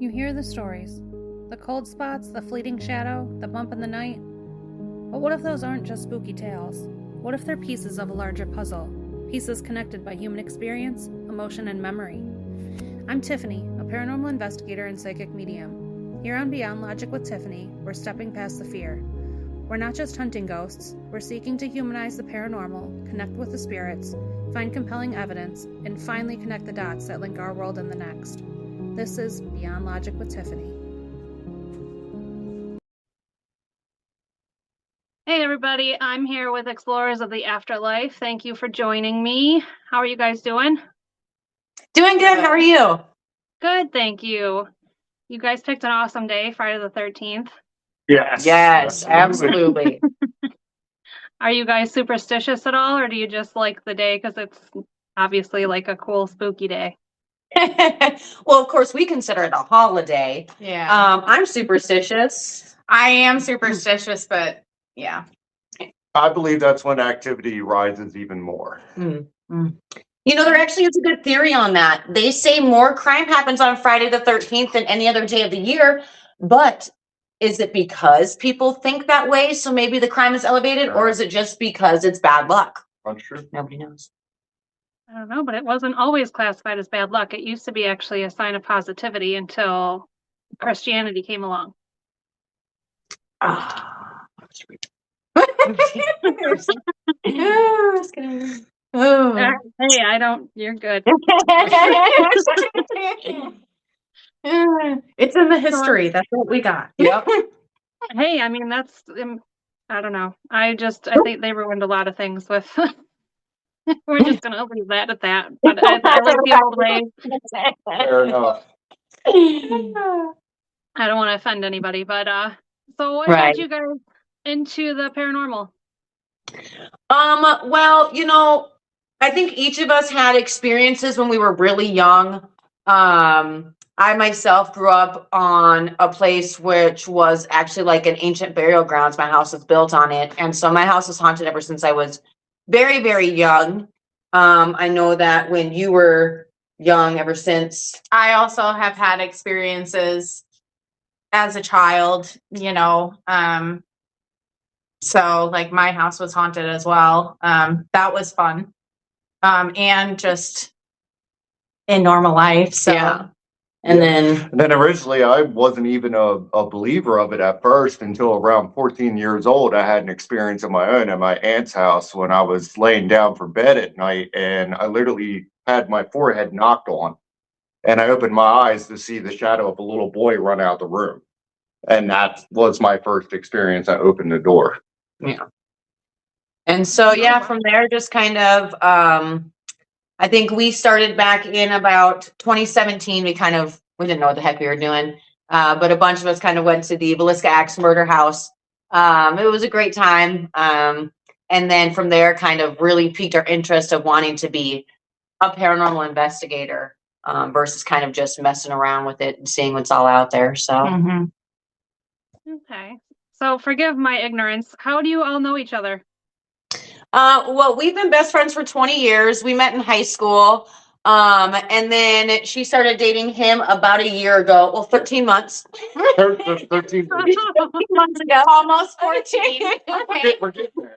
You hear the stories, the cold spots, the fleeting shadow, the bump in the night. But what if those aren't just spooky tales? What if they're pieces of a larger puzzle? Pieces connected by human experience, emotion, and memory. I'm Tiffany, a paranormal investigator and psychic medium. Here on Beyond Logic with Tiffany, we're stepping past the fear. We're not just hunting ghosts, we're seeking to humanize the paranormal, connect with the spirits, find compelling evidence, and finally connect the dots that link our world and the next. This is Beyond Logic with Tiffany. Hey everybody, I'm here with Explorers of the Afterlife. Thank you for joining me. How are you guys doing? Doing good. How are you? Good, thank you. You guys picked an awesome day, Friday the 13th. Yes, absolutely. Are you guys superstitious at all, or do you just like the day because it's obviously like a cool, spooky day? Well, of course, we consider it a holiday. Yeah. I'm superstitious. I am superstitious, but yeah. I believe that's when activity rises even more. You know, there actually is a good theory on that. They say more crime happens on Friday the 13th than any other day of the year, but is it because people think that way, so maybe the crime is elevated, or is it just because it's bad luck? Unsure. Nobody knows. I don't know, but it wasn't always classified as bad luck. It used to be actually a sign of positivity until Christianity came along. Hey, I don't, you're good. It's in the history. That's what we got. Yep. Hey, I mean, that's, I don't know. I think they ruined a lot of things with, we're just going to leave that at that. But I like the old ways. Fair enough. I don't want to offend anybody, but, so what Right. got you guys into the paranormal? Well, you know, I think each of us had experiences when we were really young. I myself grew up on a place which was actually like an ancient burial grounds. My house was built on it. And so my house was haunted ever since I was very, very young. I know that when you were young, ever since. I also have had experiences as a child, you know. So like my house was haunted as well. That was fun. And just in normal life. So Yeah. And then Originally, I wasn't even a believer of it at first until around 14 years old. I had an experience of my own at my aunt's house when I was laying down for bed at night, and I literally had my forehead knocked on. And I opened my eyes to see the shadow of a little boy run out the room. And that was my first experience. I opened the door. yeah. And so, yeah, from there, just kind of, I think we started back in about 2017. We didn't know what the heck we were doing. But a bunch of us kind of went to the Villisca Axe murder house. It was a great time. And then from there kind of really piqued our interest of wanting to be a paranormal investigator, versus kind of just messing around with it and seeing what's all out there. So, Okay. So forgive my ignorance. How do you all know each other? well, we've been best friends for 20 years. We met in high school. And then she started dating him about a year ago. Well, 13 months. 13. months ago. almost 14. Okay. We're getting there.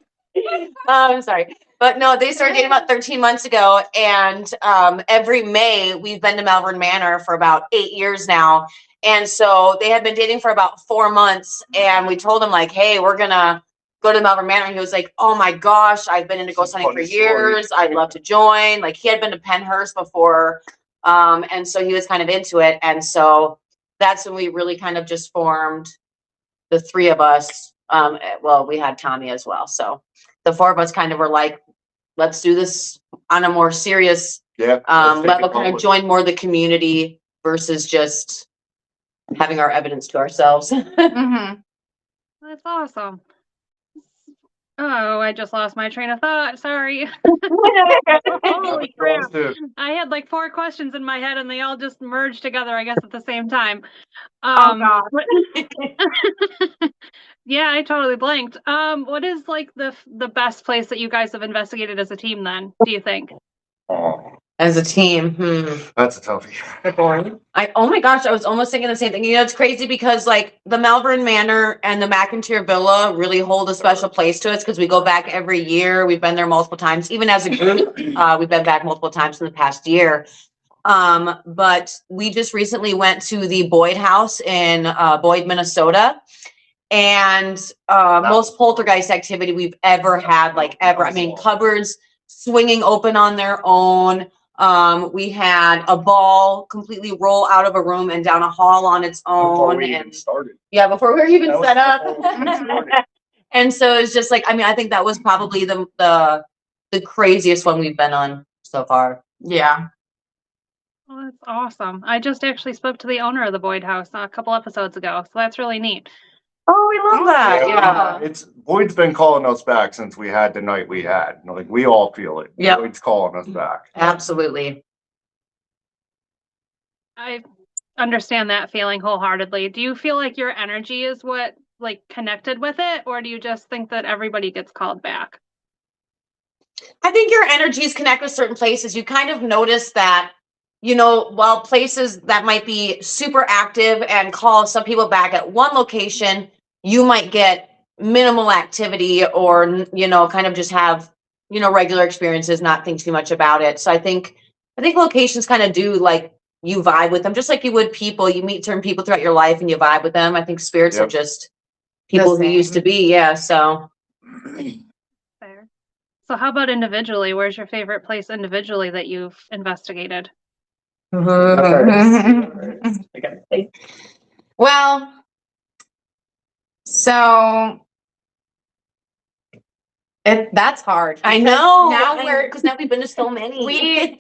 I'm sorry. But no, they started dating about 13 months ago. And every May, we've been to Malvern Manor for about 8 years now. And so they had been dating for about 4 months. And we told him, like, hey, we're going to go to Malvern Manor. And he was like, oh my gosh, I've been into ghost hunting for years. I'd love to join. Like, he had been to Penhurst before. And so he was kind of into it. And so that's when we really kind of just formed the three of us. Well, we had Tommy as well. So the four of us kind of were like, let's do this on a more serious level, kind of join more of the community versus just having our evidence to ourselves. That's awesome. Oh, I just lost my train of thought. Sorry. Holy crap. I had like 4 questions in my head and they all just merged together, I guess, at the same time. God. Yeah, I totally blanked. What is like the best place that you guys have investigated as a team then, do you think? As a team, That's a toughie. oh my gosh, I was almost thinking the same thing. You know, it's crazy because like the Malvern Manor and the McIntyre Villa really hold a special place to us because we go back every year. We've been there multiple times, even as a group. We've been back multiple times in the past year. But we just recently went to the Boyd House in Boyd, Minnesota. And most poltergeist activity we've ever had, like ever. I mean, cupboards swinging open on their own. We had a ball completely roll out of a room and down a hall on its own. Before we even started. Yeah, before we were even set up. Started. And so it's just like, I mean, I think that was probably the craziest one we've been on so far. Yeah. Well, that's awesome. I just actually spoke to the owner of the Boyd House a couple episodes ago, so that's really neat. Oh, we love that. Yeah. It's Boyd's been calling us back since we had the night we had. Like we all feel it. Yep. Boyd's calling us back. Absolutely. I understand that feeling wholeheartedly. Do you feel like your energy is what like connected with it, or do you just think that everybody gets called back? I think your energies connect with certain places. You kind of notice that, you know, while places that might be super active and call some people back at one location, you might get minimal activity or, you know, kind of just have, you know, regular experiences, not think too much about it. So I think locations kind of do like you vibe with them, just like you would people. You meet certain people throughout your life and you vibe with them. I think spirits are just people who used to be. Yeah. So. Fair. So how about individually? Where's your favorite place individually that you've investigated? Well, so that's hard. I know. Because now we've been to so many.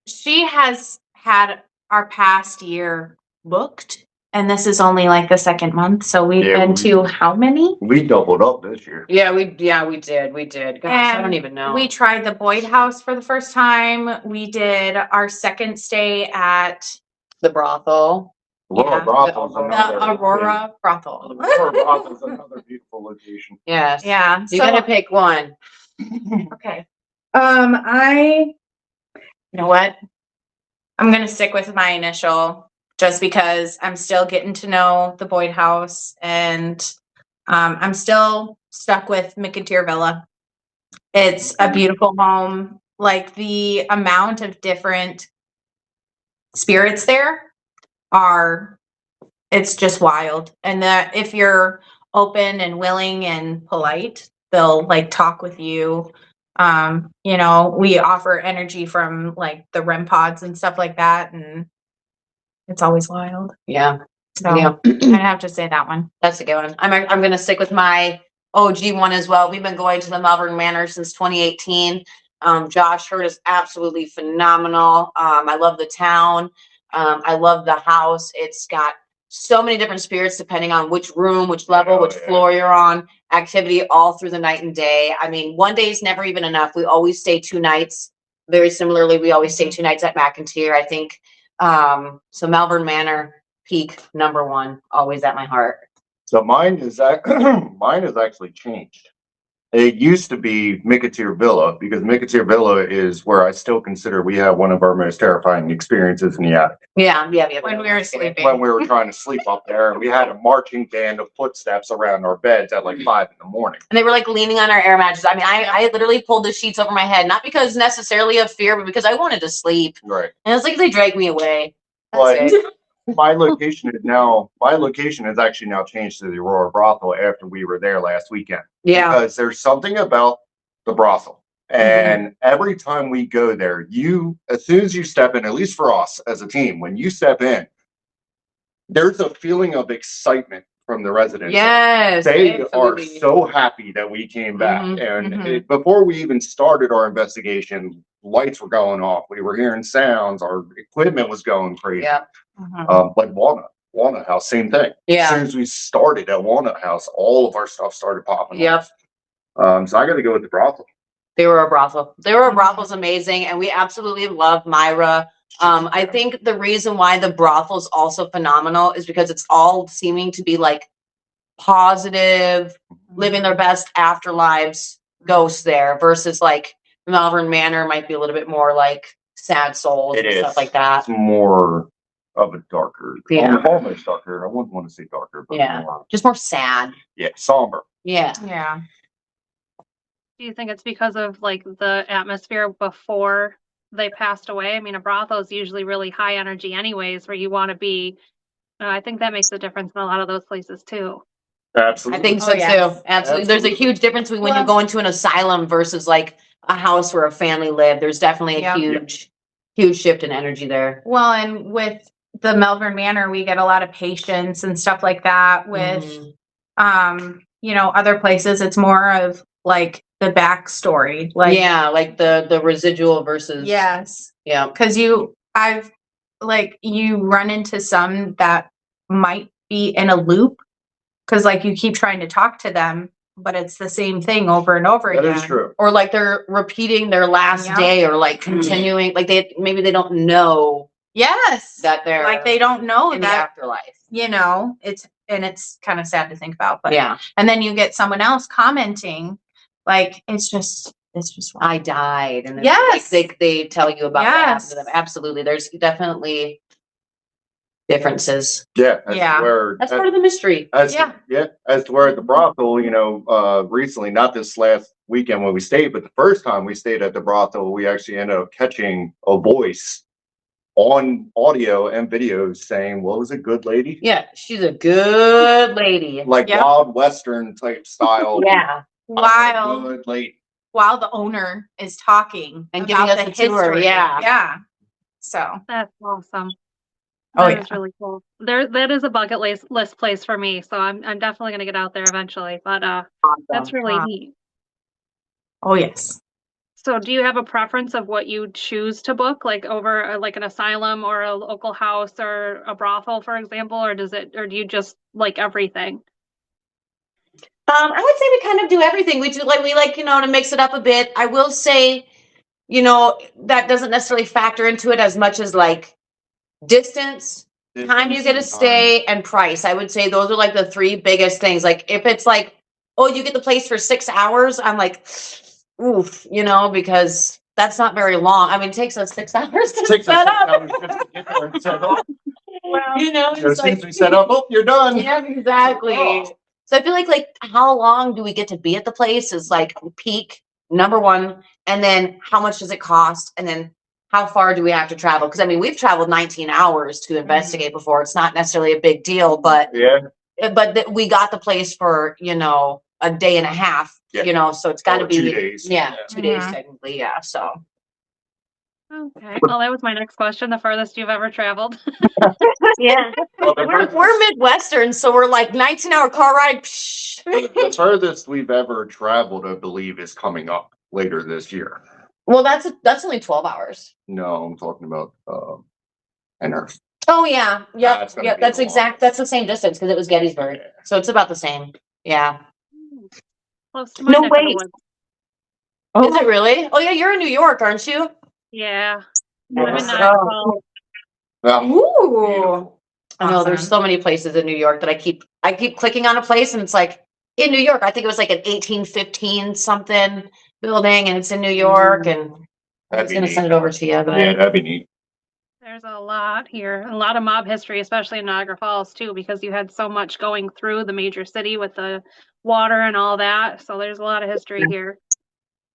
She has had our past year booked, and this is only like the second month. So we've been to how many? We doubled up this year. Yeah, we did. Gosh, I don't even know. We tried the Boyd House for the first time. We did our second stay at the brothel. Aurora Brothel's the another Aurora Brothel. Aurora Brothel's another beautiful location. Yes. Yeah. You gotta pick one. Okay. You know what? I'm gonna stick with my initial just because I'm still getting to know the Boyd House and I'm still stuck with McIntyre Villa. It's a beautiful home. Like the amount of different spirits there it's just wild. And that if you're open and willing and polite, they'll like talk with you. You know, we offer energy from like the REM pods and stuff like that, and it's always wild. Yeah. So I'd have to say that one. That's a good one. I'm gonna stick with my OG one as well. We've been going to the Malvern Manor since 2018. Josh Hurd is absolutely phenomenal. I love the town. I love the house. It's got so many different spirits depending on which room, which level, which floor you're on. Activity all through the night and day. I mean, one day is never even enough. We always stay 2 nights. Very similarly, we always stay 2 nights at McIntyre. I think so. Malvern Manor, peak #1, always at my heart. So mine has actually changed. It used to be McIntyre Villa because McIntyre Villa is where I still consider we have one of our most terrifying experiences in the attic. Yeah. When we were sleeping. When we were trying to sleep up there, and we had a marching band of footsteps around our beds at like 5 a.m. And they were like leaning on our air mattresses. I mean, I literally pulled the sheets over my head, not because necessarily of fear, but because I wanted to sleep. Right. And it's like they dragged me away. That's it. My location has actually now changed to the Aurora Brothel after we were there last weekend. Yeah. Because there's something about the brothel. And every time we go there, as soon as you step in, at least for us as a team, when you step in, there's a feeling of excitement from the residents. Yes. They are so happy that we came back. And before we even started our investigation, lights were going off. We were hearing sounds. Our equipment was going crazy. Yeah. Like Walnut House, same thing. Yeah. As soon as we started at Walnut House, all of our stuff started popping Yep. off. So I got to go with the brothel. They were a brothel. Brothel's amazing, and we absolutely love Myra. I think the reason why the brothel's also phenomenal is because it's all seeming to be like positive, living their best afterlives ghosts there versus like Malvern Manor might be a little bit more like sad souls It and is stuff like that. It's more of a darker, Yeah. almost darker. I wouldn't want to say darker, but Yeah. more, Just more sad. yeah, somber. Yeah. Yeah. Do you think it's because of like the atmosphere before they passed away? I mean, a brothel is usually really high energy anyways, where you want to be. I think that makes a difference in a lot of those places too. Absolutely. I think so Oh, yes. too. Absolutely. There's a huge difference between when you go into an asylum versus like a house where a family lived. There's definitely a Yep. huge shift in energy there. Well, and with the Malvern Manor, we get a lot of patience and stuff like that. With you know, other places, it's more of like the backstory. Like, yeah, like the residual versus yes, yeah. because you run into some that might be in a loop because like you keep trying to talk to them, but it's the same thing over and over That again. is true. Or like they're repeating their last Yep. day or like continuing like maybe they don't know Yes, that they're like they don't know in the that, afterlife. you know, it's kind of sad to think about, but Yeah. and then you get someone else commenting, like it's just I died. And then Yes. like, they tell you about what happened to them. Yes. Absolutely. There's definitely differences. Yeah. Yeah. That's part of the mystery. As Yeah. as to where at the brothel, you know, recently, not this last weekend when we stayed, but the first time we stayed at the brothel, we actually ended up catching a voice on audio and videos saying, "What was it, good lady?" Yeah, she's a good lady. Like Yep. Wild Western type style. Yeah. while Good lady. while the owner is talking And giving about us the a tour, history. yeah. So That's awesome. Oh, That is really cool. That is a bucket list place for me, so I'm definitely gonna get out there eventually. But that's really Wow. neat. oh yes. So, do you have a preference of what you choose to book, like over like an asylum or a local house or a brothel, for example, or do you just like everything? I would say we kind of do everything. We like, you know, to mix it up a bit. I will say, you know, that doesn't necessarily factor into it as much as like distance, time you get to stay, and price. I would say those are like the three biggest things. Like if it's like, oh, you get the place for 6 hours, I'm like, oof, you know, because that's not very long. I mean, it takes us 6 hours to Takes us set 6 up. hours just to get there and set up. You know, As it's soon like, as we set up, oh, you're done. yeah, exactly. Oh. So I feel like how long do we get to be at the place is like peak number one, and then how much does it cost, and then how far do we have to travel? Because I mean, we've traveled 19 hours to investigate before. It's not necessarily a big deal, but we got the place for, you know, a day and a half. Yeah. You know, so it's got to Or be 2 days. Yeah, 2 days Mhm. technically. Yeah, so Okay. Well, that was my next question. The furthest you've ever traveled? yeah, Well, we're Midwestern, so we're like 19-hour car ride. Psh. the furthest we've ever traveled, I believe, is coming up later this year. Well, that's only 12 hours. No, I'm talking about Penrith. Oh yeah, yep, That's gonna yep. be That's the exact. That's the same distance because it was Gettysburg, Yeah. so it's about the same. Yeah. Close to my No neck of the way. woods. Is it really? Oh yeah, you're in New York, aren't you? Yeah. Yeah. I'm in Niagara Falls. Well, Ooh. I know there's Awesome. so many places in New York that I keep clicking on a place and it's like in New York. I think it was like an 1815 something building and it's in New York and I That'd was be gonna neat. send it over to you, but yeah, that'd be neat. There's a lot here, a lot of mob history, especially in Niagara Falls too, because you had so much going through the major city with the water and all that. So there's a lot of history here.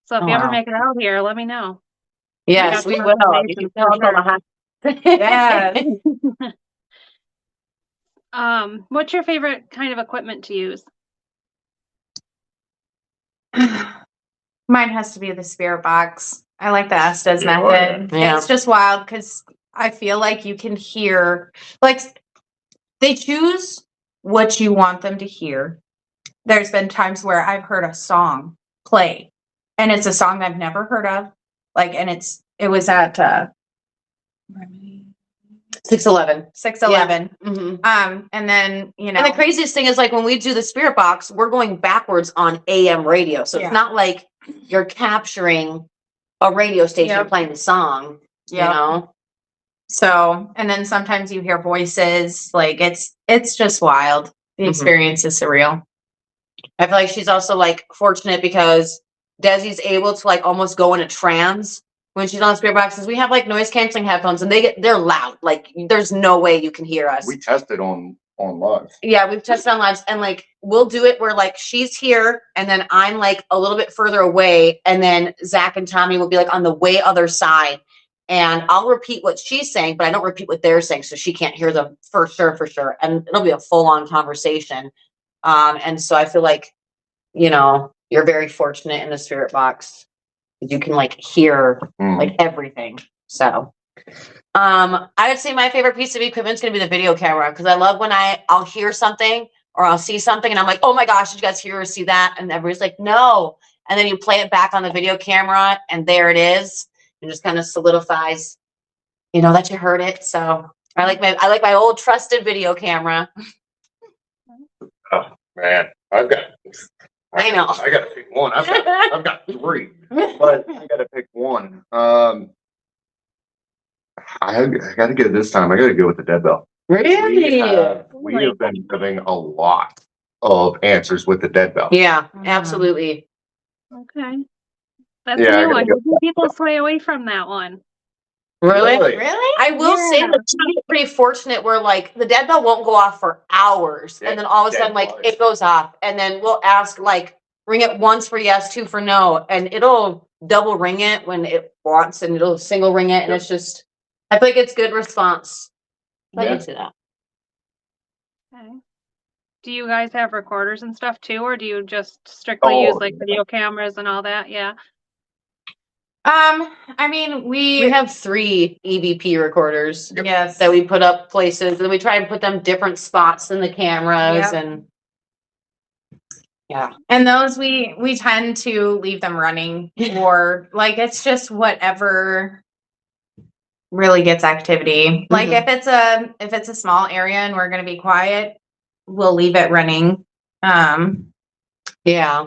So if Oh, you ever wow. make it out here, let me know. yes, got we some will. You recommendations can for tell sure. Yes. What's your favorite kind of equipment to use? Mine has to be the spirit box. I like the Estes Yeah, method. yeah. It's just wild because I feel like you can hear, like, they choose what you want them to hear. There's been times where I've heard a song play, and it's a song I've never heard of. Like, and it was at 611. 611. Mm-hmm. And then And the craziest thing is like when we do the spirit box, we're going backwards on AM radio. So Yeah. it's not like you're capturing a radio station Yep. playing the song, you Yep. know? So, and then sometimes you hear voices. Like it's just wild. The Mhm. experience is surreal. I feel like she's also like fortunate because Desi's able to like almost go in a trance when she's on spirit boxes. We have like noise canceling headphones, and they're loud. Like there's no way you can hear us. We tested on live. Yeah, we've tested on lives, and like we'll do it where like she's here, and then I'm like a little bit further away, and then Zach and Tommy will be like on the way other side, and I'll repeat what she's saying, but I don't repeat what they're saying, so she can't hear them for sure, and it'll be a full on conversation. And so I feel like, you know, you're very fortunate in the spirit box. You can like hear like everything. So I would say my favorite piece of equipment is going to be the video camera, because I love when I'll hear something or I'll see something and I'm like, oh my gosh, did you guys hear or see that? And everybody's like, no. And then you play it back on the video camera and there it is. It just kind of solidifies, you know, that you heard it. So I like my old trusted video camera. Oh man, I know. I gotta pick one. I've got three, but I gotta pick one. I gotta go this time. I gotta go with the dead bell. Really? We have been getting a lot of answers with the dead bell. Yeah, absolutely. Okay. That's Yeah, a new one. I gotta go. People sway away from that one. Really? Really? I will say that I'm pretty fortunate where like the dead bell won't go off for hours, and then all of a sudden like it goes off, and then we'll ask like ring it once for yes, two for no, and it'll double ring it when it wants, and it'll single ring it, and it's just I feel like it's good response. I can see that. Okay. Do you guys have recorders and stuff too, or do you just strictly use like video cameras and all that? Yeah. I mean, we have 3 EVP recorders. Yes. That we put up places, and we try and put them different spots than the cameras. Yep. And yeah. And those we tend to leave them running, or like it's just whatever really gets activity. Like if it's a small area and we're gonna be quiet, we'll leave it running. Yeah.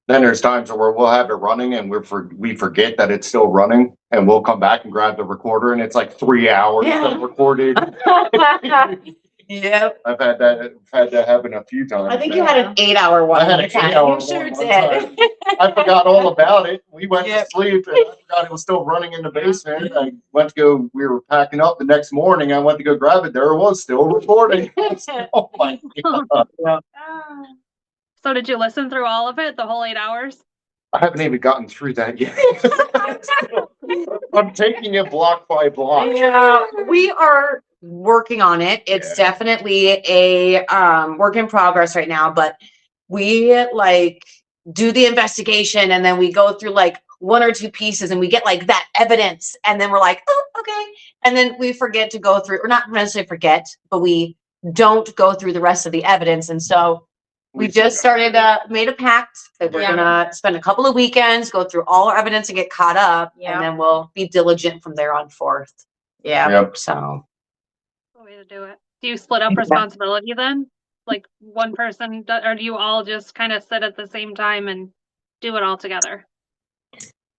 Then there's times where we'll have it running and we forget that it's still running, and we'll come back and grab the recorder, and it's like 3 hours of recorded. Yep. I've had that happen a few times. I think you had an 8-hour one. I had an 8-hour one. You sure one did. time. I forgot all about it. We went to sleep, and I forgot it was still running in the basement. I went to go. We were packing up the next morning. I went to go grab it. There it was, still recording. Oh my god! So did you listen through all of it, the whole 8 hours? I haven't even gotten through that yet. I'm taking it block by block. Yeah, we are working on it. It's definitely a work in progress right now, but we like do the investigation, and then we go through like 1 or 2 pieces, and we get like that evidence, and then we're like, oh, okay. And then we forget to go through, or not necessarily forget, but we don't go through the rest of the evidence. And so we just made a pact that we're gonna spend a couple of weekends, go through all our evidence and get caught up, and then we'll be diligent from there on forth. Yeah. Yep. So The way to do it. Do you split up responsibility then? Like one person, or do you all just kind of sit at the same time and do it all together?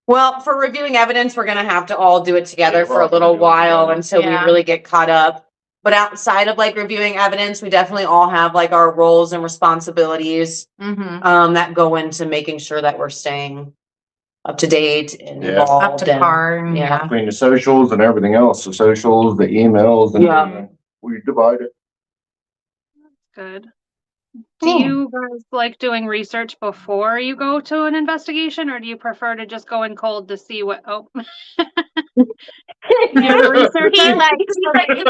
well, for reviewing evidence, we're gonna have to all do it together for a little while until we really get caught up. But outside of like reviewing evidence, we definitely all have like our roles and responsibilities that go into making sure that we're staying up to date and involved. Up to par. Yeah. Between the socials and everything else, the socials, the emails, and we divide it. Good. Do you guys like doing research before you go to an investigation, or do you prefer to just go in cold to see what? Oh, you're the researcher.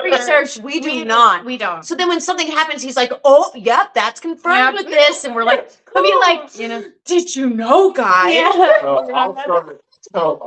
Research. We do not. We don't. So then when something happens, he's like, "Oh, yep, that's confirmed with this," and we're like, "I mean, like, you know, did you know, guys?" So I'll start. So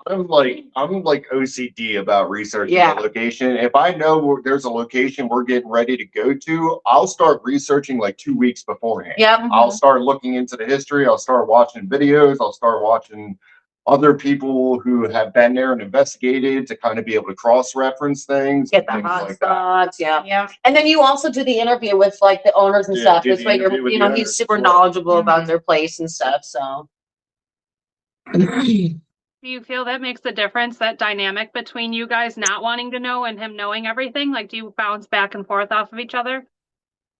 I'm like OCD about researching a location. If I know there's a location we're getting ready to go to, I'll start researching like 2 weeks beforehand. Yep. I'll start looking into the history. I'll start watching videos. I'll start watching other people who have been there and investigated to kind of be able to cross-reference things. Get the things hot like spots, that. yeah. And then you also do the interview with like the owners and stuff. This way you're, you know, he's super knowledgeable about their place and stuff. So. Do you feel that makes a difference, that dynamic between you guys not wanting to know and him knowing everything? Like, do you bounce back and forth off of each other?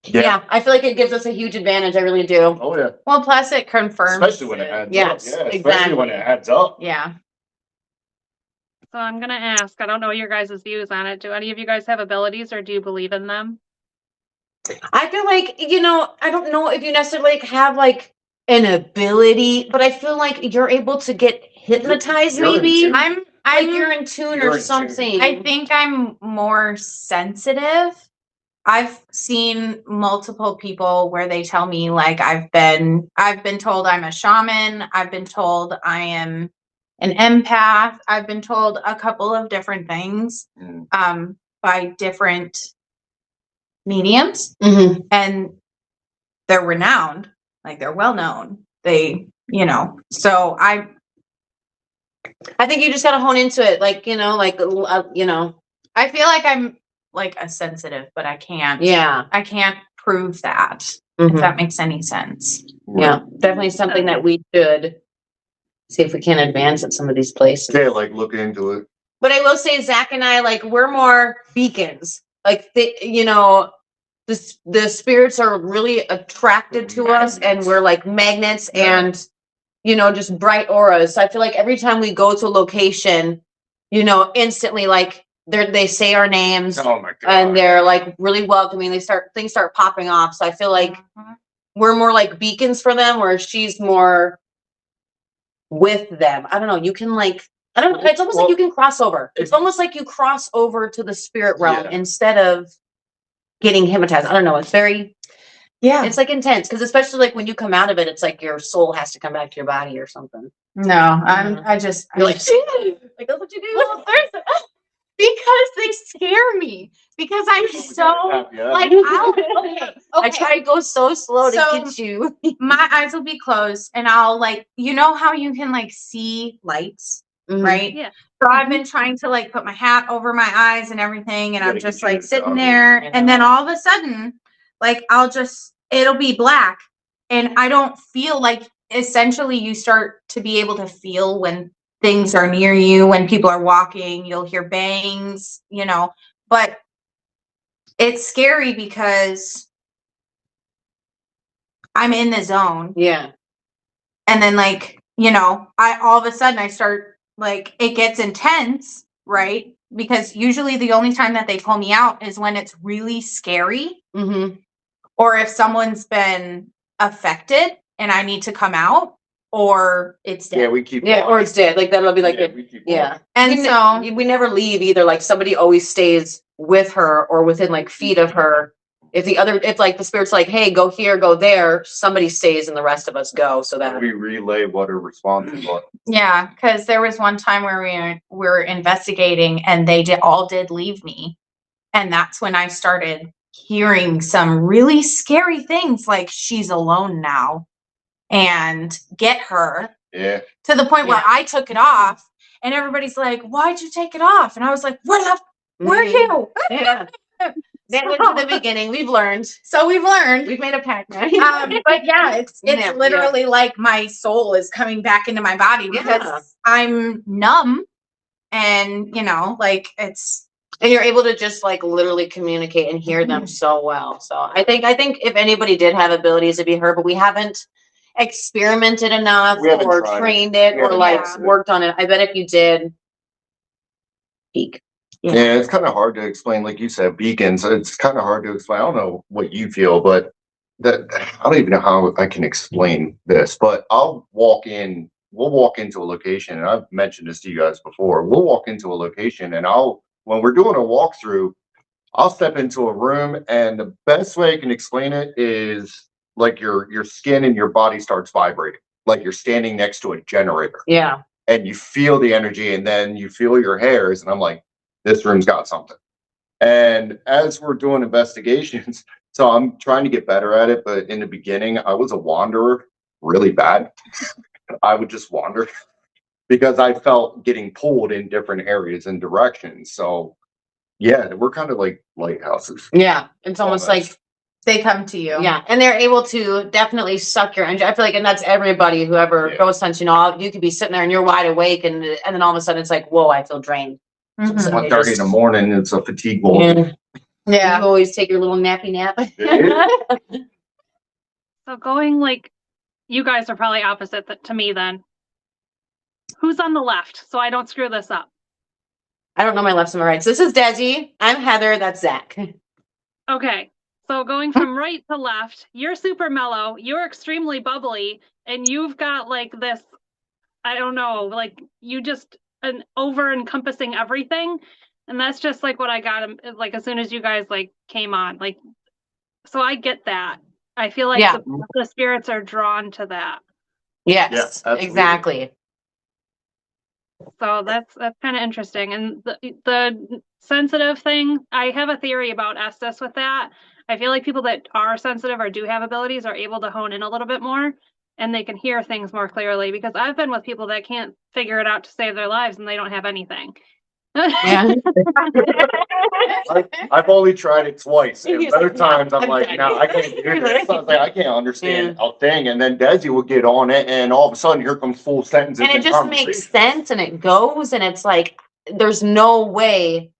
Yeah. I feel like it gives us a huge advantage. I really do. Oh yeah. Well, plus it confirms. Especially when it adds Yes, up. Yeah, exactly. especially when it adds up. Yeah. So I'm gonna ask, I don't know your guys' views on it. Do any of you guys have abilities or do you believe in them? I feel like, I don't know if you necessarily like have like an ability, but I feel like you're able to get hypnotized You're in maybe. tune. Like you're in tune You're or in tune. something. I think I'm more sensitive. I've seen multiple people where they tell me like I've been told I'm a shaman. I've been told I am an empath. I've been told a couple of different things by different mediums, and they're renowned, like they're well known. They, so I think you just gotta hone into it, like I feel like I'm like a sensitive, but I can't. Yeah. I can't prove that. Mhm. If that makes any sense. Yeah, definitely something that we should see if we can advance at some of these places. Yeah, like look into it. But I will say, Zach and I, like, we're more beacons. Like, the spirits are really attracted to us, and we're like magnets and, just bright auras. So I feel like every time we go to a location, instantly, like, they say our names. Oh my god. And they're like really welcoming. Things start popping off. So I feel like we're more like beacons for them, where she's more with them. I don't know. You can like, I don't know. It's almost like you can cross over. It's almost like you cross over to the spirit realm instead of getting hypnotized. I don't know. It's very, it's like intense, because especially like when you come out of it, it's like your soul has to come back to your body or something. No, you're like, that's what you do. Because they scare me. Because I'm so like, I try to go so slow to get you. My eyes will be closed, and I'll like, how you can like see lights, right? Yeah. So I've been trying to like put my hat over my eyes and everything, and I'm just like sitting there, and then all of a sudden, like it'll be black, and I don't feel like, essentially you start to be able to feel when things are near you, when people are walking, you'll hear bangs, but it's scary because I'm in the zone. Yeah. And then like, I all of a sudden I start like, it gets intense, right? Because usually the only time that they pull me out is when it's really scary. Or if someone's been affected and I need to come out, or it's dead. Yeah, we keep. Yeah, or it's dead. Like that'll be like and we never leave either. Like somebody always stays with her or within like feet of her. If like the spirit's like, hey, go here, go there, somebody stays and the rest of us go. So that we relay what her responses are. Yeah, because there was one time where we were investigating, and they all did leave me, and that's when I started hearing some really scary things, like she's alone now, and get her. Yeah. To the point where I took it off, and everybody's like, "Why'd you take it off?" And I was like, "Where you?" Yeah. That was in the beginning. We've learned. So we've learned. We've made a pact. But yeah, it's literally like my soul is coming back into my body because I'm numb, and like it's. And you're able to just like literally communicate and hear them so well. So I think if anybody did have abilities, it'd be her, but we haven't experimented enough or trained it or like worked on it. I bet if you did, peak. Yeah, it's kind of hard to explain, like you said, beacons. It's kind of hard to explain. I don't know what you feel, but I don't even know how I can explain this. But we'll walk into a location, and I've mentioned this to you guys before. We'll walk into a location, and when we're doing a walkthrough, I'll step into a room, and the best way I can explain it is like your skin and your body starts vibrating, like you're standing next to a generator. Yeah. And you feel the energy, and then you feel your hairs, and I'm like, this room's got something. And as we're doing investigations, so I'm trying to get better at it, but in the beginning, I was a wanderer really bad. I would just wander because I felt getting pulled in different areas and directions. So yeah, we're kind of like lighthouses. Yeah. It's almost like they come to you. Yeah. And they're able to definitely suck your energy. I feel like, and that's everybody, whoever ghost hunts, you could be sitting there and you're wide awake, and then all of a sudden it's like, whoa, I feel drained. 1:30 in the morning, it's a fatigue bowl. Yeah. You always take your little nappy nap. So going like, you guys are probably opposite to me then. Who's on the left so I don't screw this up? I don't know my lefts and my rights. This is Desi. I'm Heather. That's Zach. Okay. So going from right to left, you're super mellow, you're extremely bubbly, and you've got like this, I don't know, like you just an over encompassing everything. And that's just like what I got like as soon as you guys like came on. Like, so I get that. I feel like Yeah. the spirits are drawn to that. Yes, Yeah, absolutely. exactly. So that's kind of interesting. And the sensitive thing, I have a theory about Estes with that. I feel like people that are sensitive or do have abilities are able to hone in a little bit more and they can hear things more clearly, because I've been with people that can't figure it out to save their lives and they don't have anything. Yeah. I've only tried it twice, and He's both like, "No, times I'm I'm like, done." no, I can't do this. I was like, I can't understand Yeah. a thing. And then Desi will get on it, and all of a sudden, here comes full sentences. And it just makes sense, and it goes, and it's like there's no way,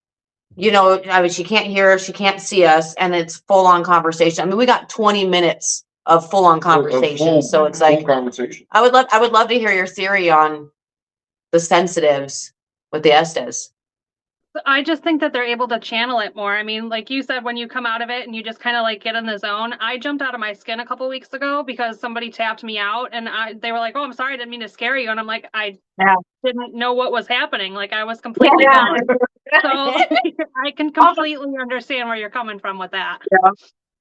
you know. I mean, she can't hear us, she can't see us, and it's full on conversation. I mean, we got 20 minutes of full on conversation, so it's like conversation. I would love to hear your theory on the sensitives with the Estes. I just think that they're able to channel it more. I mean, like you said, when you come out of it and you just kind of like get in the zone. I jumped out of my skin a couple weeks ago because somebody tapped me out, and they were like, "Oh, I'm sorry, I didn't mean to scare you." And I'm like, I didn't know what was happening. Like I was completely gone. So I can completely understand where you're coming from with that. Yeah.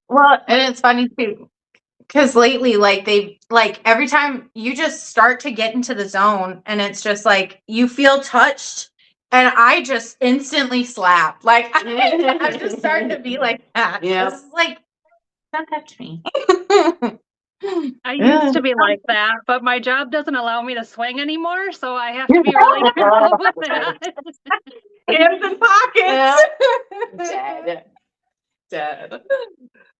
Well, and it's funny too, because lately, like every time you just start to get into the zone, and it's just like you feel touched, and I just instantly slap. Like I'm just starting to be like that. Yeah. It's like, don't touch me. I used to be like that, but my job doesn't allow me to swing anymore, so I have to be really careful with that. Hands in pockets. Dead.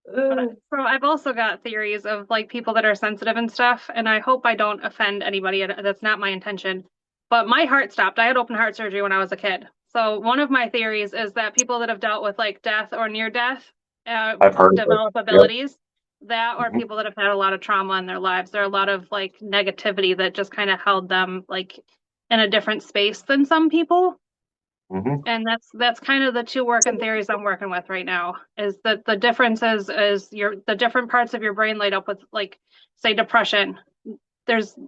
So I've also got theories of like people that are sensitive and stuff, and I hope I don't offend anybody. That's not my intention. But my heart stopped. I had open heart surgery when I was a kid. So one of my theories is that people that have dealt with like death or near death I've heard develop abilities. That or people that have had a lot of trauma in their lives. There are a lot of like negativity that just kind of held them like in a different space than some people. Mm-hmm. And that's kind of the two working theories I'm working with right now, is that the difference is the different parts of your brain light up with, like, say, depression. There's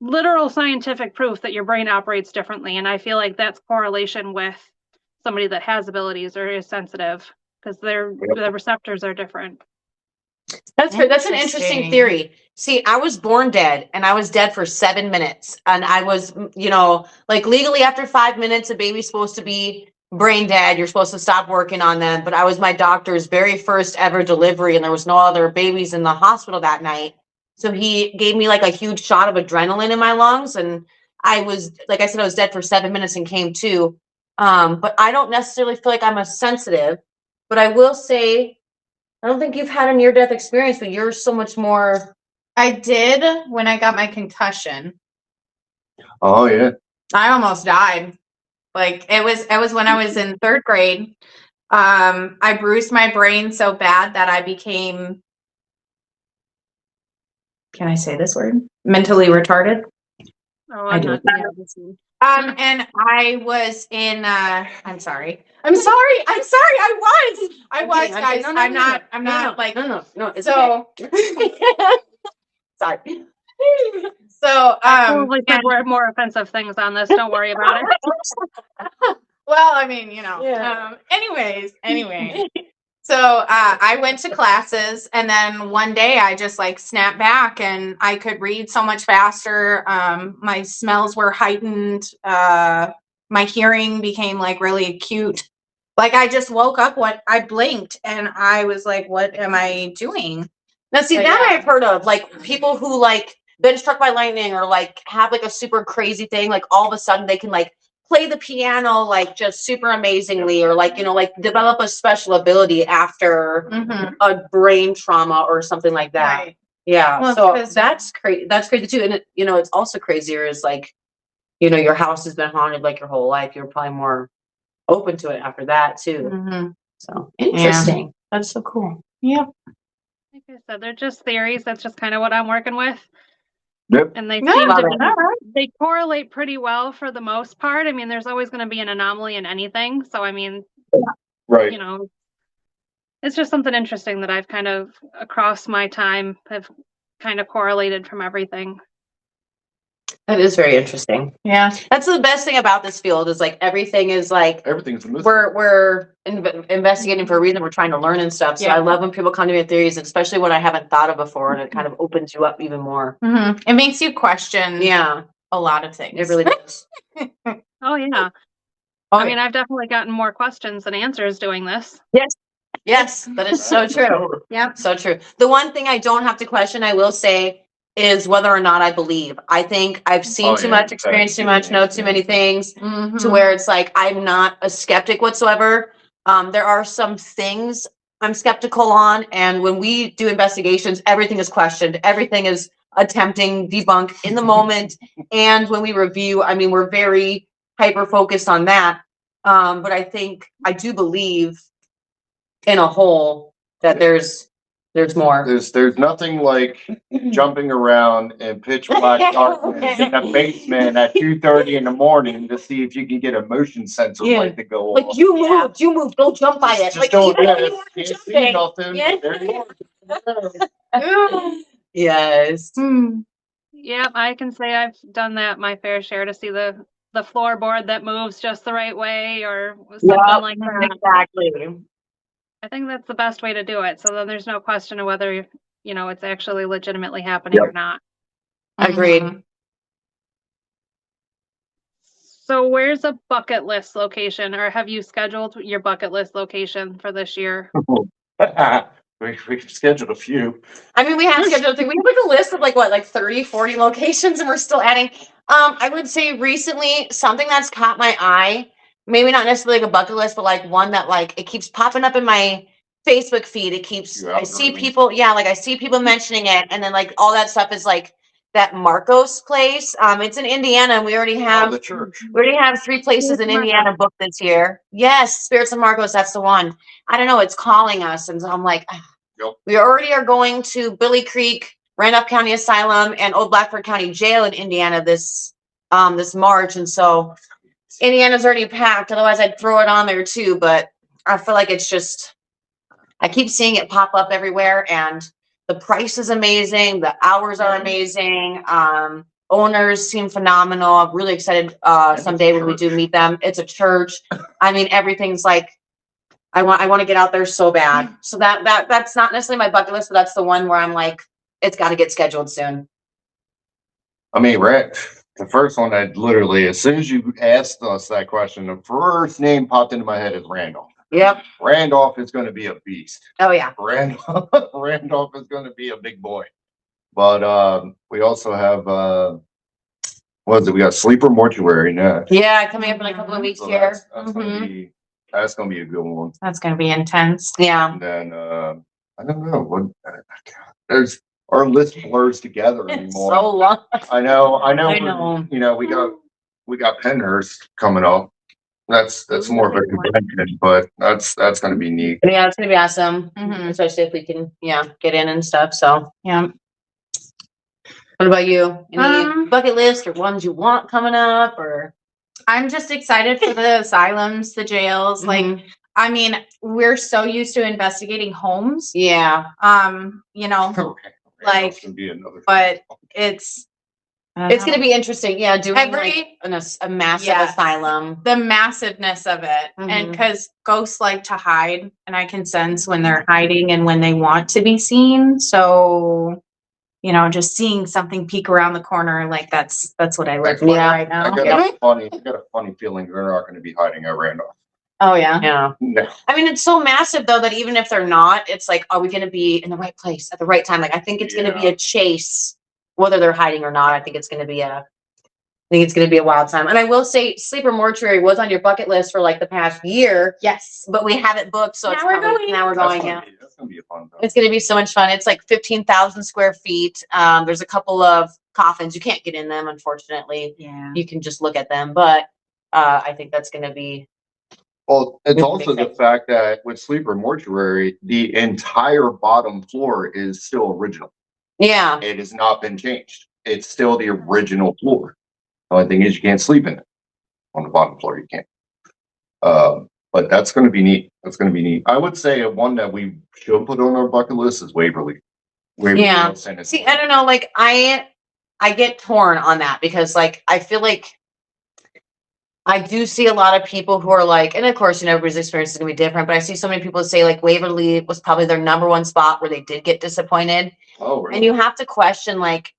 literal scientific proof that your brain operates differently, and I feel like that's correlation with somebody that has abilities or is sensitive, because the receptors are different. That's an interesting theory. See, I was born dead, and I was dead for 7 minutes, and I was, you know, like legally after 5 minutes, a baby's supposed to be brain dead. You're supposed to stop working on them. But I was my doctor's very first ever delivery, and there was no other babies in the hospital that night. So he gave me like a huge shot of adrenaline in my lungs, and I was, like I said, I was dead for 7 minutes and came to. But I don't necessarily feel like I'm a sensitive, but I will say, I don't think you've had a near-death experience, but you're so much more. I did when I got my concussion. Oh yeah. I almost died. Like it was when I was in 3rd grade. I bruised my brain so bad that I became, can I say this word? Mentally retarded. Oh, I I'm do. not. Yeah, And I was in I'm sorry, I was, guys. I'm not like, no, it's so okay. sorry. So probably said more offensive things on this. Don't worry about it. well, I mean, you know. Yeah. Anyway. So I went to classes, and then one day I just like snapped back, and I could read so much faster. My smells were heightened. My hearing became like really acute. Like I just woke up, I blinked, and I was like, what am I doing? Now, see, But that yeah. I've heard of, like people who like been struck by lightning or like have like a super crazy thing, like all of a sudden they can like play the piano like just super amazingly, or like, you know, like develop a special ability after a brain trauma or something like that. Right. Yeah. Well, so because- that's crazy. That's crazy too. And it, you know, it's also crazier is like, you know, your house has been haunted like your whole life. You're probably more open to it after that too. So interesting. That's so cool. Yep. Like I said, they're just theories. That's just kind of what I'm working with. Yep. And they No, seem love to it. be, All right. they correlate pretty well for the most part. I mean, there's always going to be an anomaly in anything. So, I mean, Right. you know, it's just something interesting that I've kind of, across my time, have kind of correlated from everything. That is very interesting. Yeah. That's the best thing about this field is like everything is like Everything's a mystery. we're investigating for a reason. We're trying to learn and stuff. So Yeah. I love when people come to me with theories, especially what I haven't thought of before, and it kind of opens you up even more. Mm-hmm. It makes you question Yeah, a lot of things. it really does. Oh, yeah. Oh, I mean, I've definitely gotten more questions than answers doing this. yes, that is so true. Yep. So true. The one thing I don't have to question, I will say, is whether or not I believe. I think I've seen too much, experienced too much, know too many things to where it's like I'm not a skeptic whatsoever. There are some things I'm skeptical on, and when we do investigations, everything is questioned. Everything is attempting debunk in the moment, and when we review, I mean, we're very hyper focused on that. But I think I do believe in a whole that there's more. There's nothing like jumping around in pitch black darkness in a basement at 2:30 in the morning to see if you can get a motion sensor Yeah. light to go Like off. you moved, don't jump by it. Just Like don't, even yeah, if you weren't can't see jumping. nothing. Yeah. There you are. Yes. Yep, I can say I've done that my fair share to see the floorboard that moves just the right way or something Yep, like that. exactly. I think that's the best way to do it. So then there's no question of whether, you know, it's actually legitimately happening or not. Agreed. Mm-hmm. So where's a bucket list location, or have you scheduled your bucket list location for this year? We've scheduled a few. I mean, we have scheduled. We have like a list of like what, like 30, 40 locations, and we're still adding. I would say recently something that's caught my eye. Maybe not necessarily like a bucket list, but like one that like it keeps popping up in my Facebook feed. It keeps. Your I see algorithms. people. Yeah, like I see people mentioning it, and then like all that stuff is like that Marcos place. It's in Indiana, and we already Oh, have. the church. We already have 3 places in Indiana booked this year. Yes, Spirits of Marcos. That's the one. I don't know. It's calling us, and so I'm like. Yep. We already are going to Billy Creek, Randolph County Asylum, and Old Blackford County Jail in Indiana this March, and so Indiana's already packed. Otherwise, I'd throw it on there too. But I feel like it's just I keep seeing it pop up everywhere, and the price is amazing. The hours are amazing. Owners seem phenomenal. I'm really excited someday when we do meet them. It's a church. I mean, everything's like. I want to get out there so bad. So that's not necessarily my bucket list, but that's the one where I'm like, it's got to get scheduled soon. I mean, the first one I literally, as soon as you asked us that question, the first name popped into my head is Randolph. Yep. Randolph is going to be a beast. Oh yeah. Randolph is going to be a big boy. But we also have what is it? We got Sleeper Mortuary next. Yeah, coming up in a couple of weeks So here. that's gonna be a good one. That's going to be intense. Yeah. And then I don't know what there's our list blurs together It's anymore. so long. I know. I know. You know, we got Penhurst coming up. That's more of a convention, but that's gonna be neat. Yeah, it's gonna be awesome, Mhm. especially if we can, get in and stuff. So, Yeah. what about you? Any Um, bucket list or ones you want coming up, or? I'm just excited for the asylums, the jails. Like, I mean, we're so used to investigating homes. Yeah. You know, Okay. Like, That's gonna be another but it's It's going to be interesting. Yeah. Doing Every- like a massive Yes. asylum. the massiveness of it. And because ghosts like to hide, and I can sense when they're hiding and when they want to be seen. So, you know, just seeing something peek around the corner, like that's what I live for right now. I got a funny feeling they're not gonna be hiding at Randolph. Oh yeah. Yeah. No. I mean, it's so massive though that even if they're not, it's like, are we going to be in the right place at the right time? Like, I think it's going to be a chase, whether they're hiding or not. I think it's going to be a wild time. And I will say, Sleeper Mortuary was on your bucket list for like the past year. Yes. But we have it booked, so Now we're going. Now we're going. Yeah. That's gonna be a fun time. It's going to be so much fun. It's like 15,000 square feet. There's a couple of coffins. You can't get in them, unfortunately. Yeah. You can just look at them, but I think that's going to be Well, it's also the fact that with Sleeper Mortuary, the entire bottom floor is still original. Yeah. It has not been changed. It's still the original floor. The only thing is you can't sleep in it. On the bottom floor, you can't. But that's going to be neat. That's going to be neat. I would say one that we should put on our bucket list is Waverly. Yeah. See, I don't know. Like I get torn on that because like I feel like I do see a lot of people who are like, and of course, everybody's experience is gonna be different, but I see so many people say like Waverly was probably their number one spot where they did get disappointed. Oh, really? And you have to question like,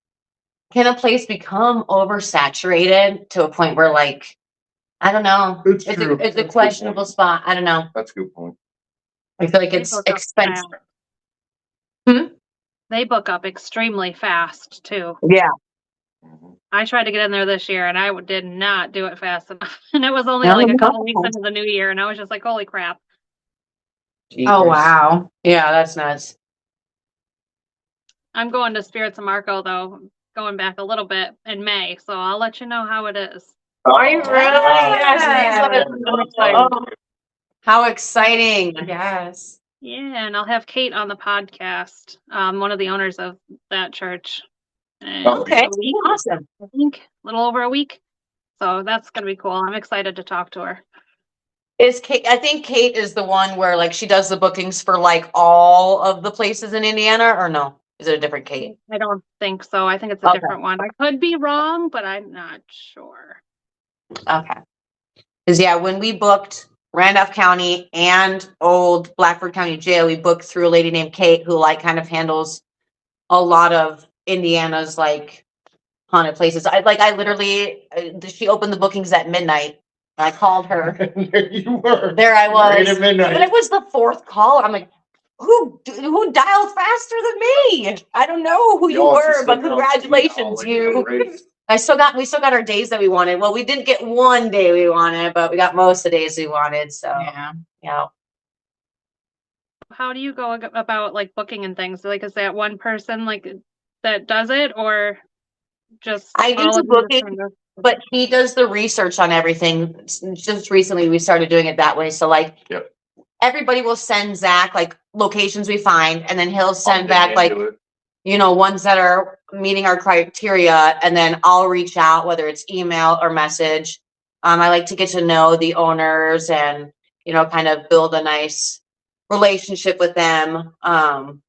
can a place become oversaturated to a point where like, I don't know. It's true. It's a That's questionable spot. I don't know. That's a good point. I feel like They it's book up expensive. fast. They book up extremely fast too. Yeah. Mhm. I tried to get in there this year and I did not do it fast enough. And it was only Oh, like a couple no. weeks into the new year and I was just like, holy crap. Oh, wow. Yeah, that's nuts. I'm going to Spirits of Marco though, going back a little bit in May, so I'll let you know how it is. Are you really? Yes. I'm excited. How exciting. Yes. Yeah, and I'll have Kate on the podcast, one of the owners of that church. in Okay. a week, Awesome. I think, a little over a week. So that's gonna be cool. I'm excited to talk to her. Is Kate, I think Kate is the one where like she does the bookings for like all of the places in Indiana, or no? Is it a different Kate? I don't think so. I think it's a Okay. different one. I could be wrong, but I'm not sure. Okay. Because yeah, when we booked Randolph County and old Blackford County Jail, we booked through a lady named Kate who like kind of handles a lot of Indiana's like haunted places. I literally she opened the bookings at midnight. I called her. There you were. There I was. Right at midnight. But it was the fourth call. I'm like, who dialed faster than me? I don't know who you were, but congratulations, you. We still got our days that we wanted. Well, we didn't get one day we wanted, but we got most of the days we wanted. So yeah. How do you go about like booking and things? Like, is that one person like that does it, or just I do all the of you booking, kind of- but he does the research on everything. Just recently we started doing it that way. So like Yep. everybody will send Zach like locations we find, and then he'll send back like ones that are meeting our criteria, and then I'll reach out, whether it's email or message. I like to get to know the owners and kind of build a nice relationship with them. And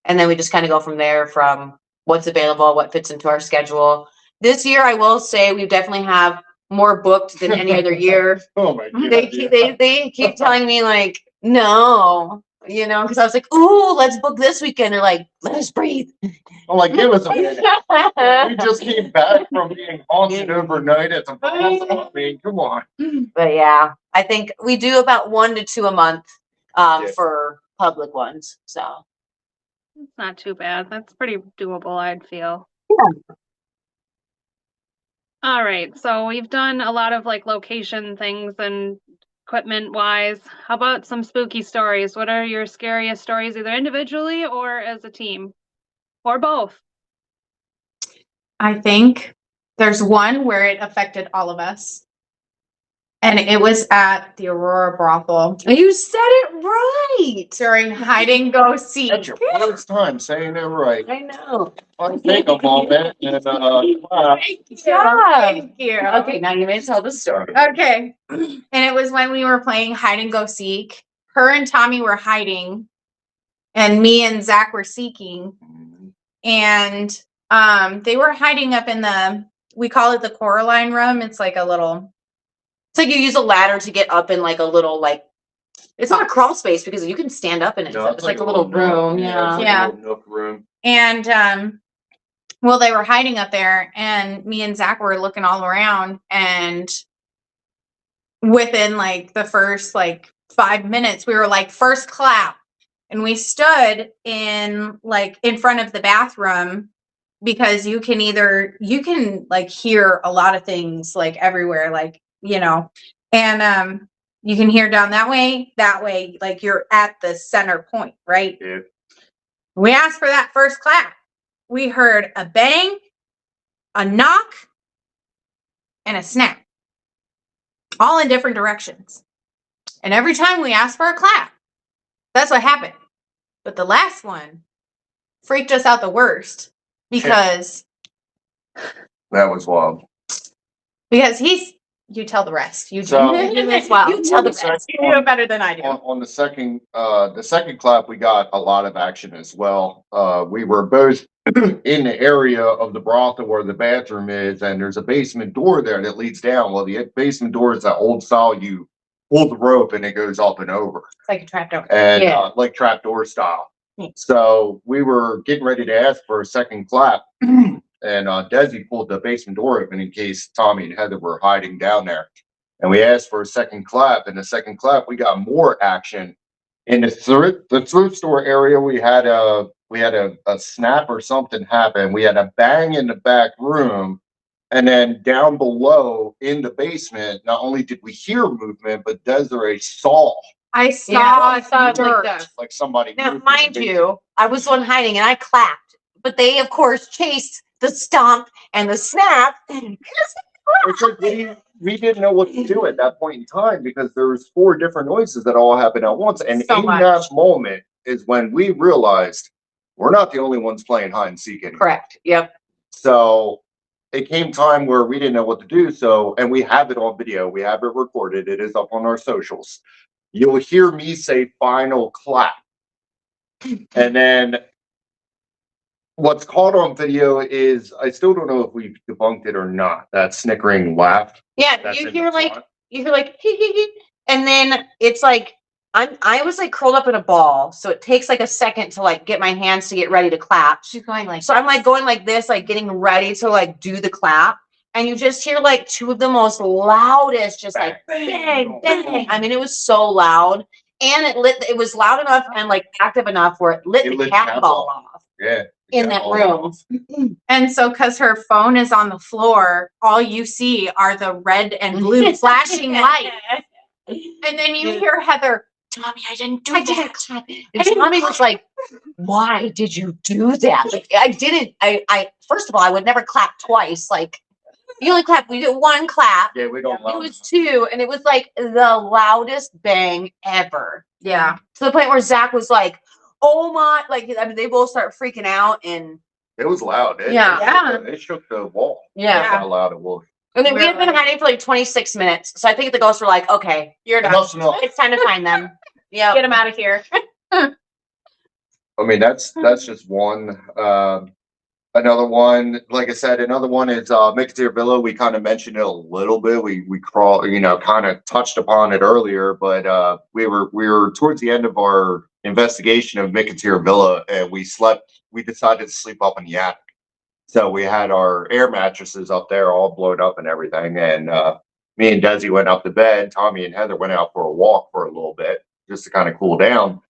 then we just kind of go from there, from what's available, what fits into our schedule. This year, I will say we definitely have more booked than any other year. Oh my God. They keep telling me like, no, because I was like, ooh, let's book this weekend. They're like, let us breathe. I'm like, give us a minute. We just came back from being haunted overnight at the Bronx. I mean, come on. But yeah, I think we do about 1 to 2 a month Yeah. for public ones. So It's not too bad. That's pretty doable, I'd feel. Yeah. All right, so we've done a lot of like location things and equipment wise. How about some spooky stories? What are your scariest stories, either individually or as a team, or both? I think there's one where it affected all of us. And it was at the Aurora brothel You said it right. during hide and go seek. That's your first time saying it right. I know. I'll take a moment and Thank you. job. Thank you. Okay, now you may tell the story. Okay. And it was when we were playing hide and go seek. Her and Tommy were hiding, and me and Zach were seeking. And they were hiding up in we call it the Coraline room. It's like a little. It's like you use a ladder to get up in like a little it's not a crawl space because you can stand up in it. No, It's like a little room. Yeah. Yeah. Nook room. And well, they were hiding up there, and me and Zach were looking all around, and within like the first like 5 minutes, we were like, first clap. And we stood in front of the bathroom, because you can like hear a lot of things like everywhere, like, and you can hear down that way, like you're at the center point, right? Yeah. We asked for that first clap. We heard a bang, a knock, and a snap, all in different directions. And every time we asked for a clap, that's what happened. But the last one freaked us out the worst because That was wild. you tell the rest. You So- do this well. You tell the rest. You do it better than I do. On the second clap, we got a lot of action as well. We were both in the area of the brothel where the bathroom is, and there's a basement door there that leads down. Well, the basement door is that old style. You pull the rope and it goes up and over. It's like a trapdoor. And Yeah. like trapdoor style. Yeah. So we were getting ready to ask for a second clap, and Desi pulled the basement door open in case Tommy and Heather were hiding down there. And we asked for a second clap. And the second clap, we got more action in the thrift store area. We had a snap or something happen. We had a bang in the back room. And then down below in the basement, not only did we hear movement, but Desiree saw I saw, I saw it like dirt. that. like somebody. Now, moved in the mind basement. you, I was the one hiding and I clapped, but they, of course, chased the stomp and the snap. It's like we didn't know what to do at that point in time because there was 4 different noises that all happened at once. And So in much. that moment is when we realized we're not the only ones playing hide and seek anymore. Correct. Yep. So it came time where we didn't know what to do. So, and we have it on video. We have it recorded. It is up on our socials. You'll hear me say final clap. And then what's caught on video is, I still don't know if we've debunked it or not, that snickering laugh. Yeah. That's You in the hear like, front. hee hee hee. And then it's like, I was like curled up in a ball. So it takes like a second to like get my hands to get ready to clap. She's going like, So I'm like going like this, like getting ready to like do the clap. And you just hear like 2 of the most loudest, just like bang, bang. I mean, it was so loud. And it was loud enough and like active enough where it lit the cat ball off Yeah. in that room. and so because her phone is on the floor, all you see are the red and blue flashing lights. And then you hear Heather, Tommy, I didn't do that. And Tommy was like, why did you do that? Like, I first of all, I would never clap twice. Like, you only clap, we did 1 clap. Yeah, we don't It love was 2, and it was like the loudest bang ever. Yeah. To the point where Zach was like, oh my, like, I mean, they both start freaking out, and It was loud. Yeah. It shook the wall. yeah. That's how loud it was. And then we We're had been like- hiding for like 26 minutes. So I think the ghosts were like, okay, You're done. Enough's enough. it's time to find them. Yeah. Get him out of here. I mean, that's just one. Another one, like I said, another one is Mixtier Villa. We kind of mentioned it a little bit. We kind of touched upon it earlier, but we were towards the end of our investigation of Mixtier Villa, and we decided to sleep up in the attic. So we had our air mattresses up there all blown up and everything. And me and Desi went up to bed. Tommy and Heather went out for a walk for a little bit just to kind of cool down.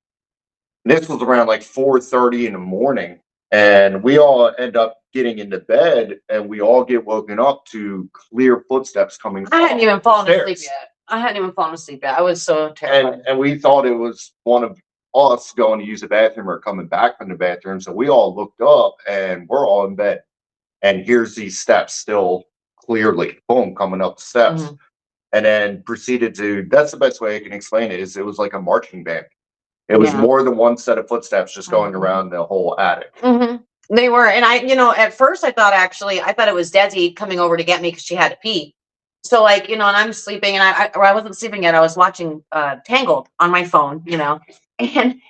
This was around like 4:30 in the morning. And we all end up getting into bed, and we all get woken up to clear footsteps coming. I hadn't even fallen stairs. asleep yet. I was so terrified. And we thought it was one of us going to use the bathroom or coming back from the bathroom. So we all looked up, and we're all in bed. And here's these steps still clearly, boom, coming up the steps. Mhm. And then proceeded to, that's the best way I can explain it, is it was like a marching band. It was Yeah. more than one set of footsteps just going Mhm. around the whole attic. Mhm. They were, and at first I thought it was Desi coming over to get me because she had to pee. So like, and I'm sleeping, and I wasn't sleeping yet. I was watching Tangled on my phone, and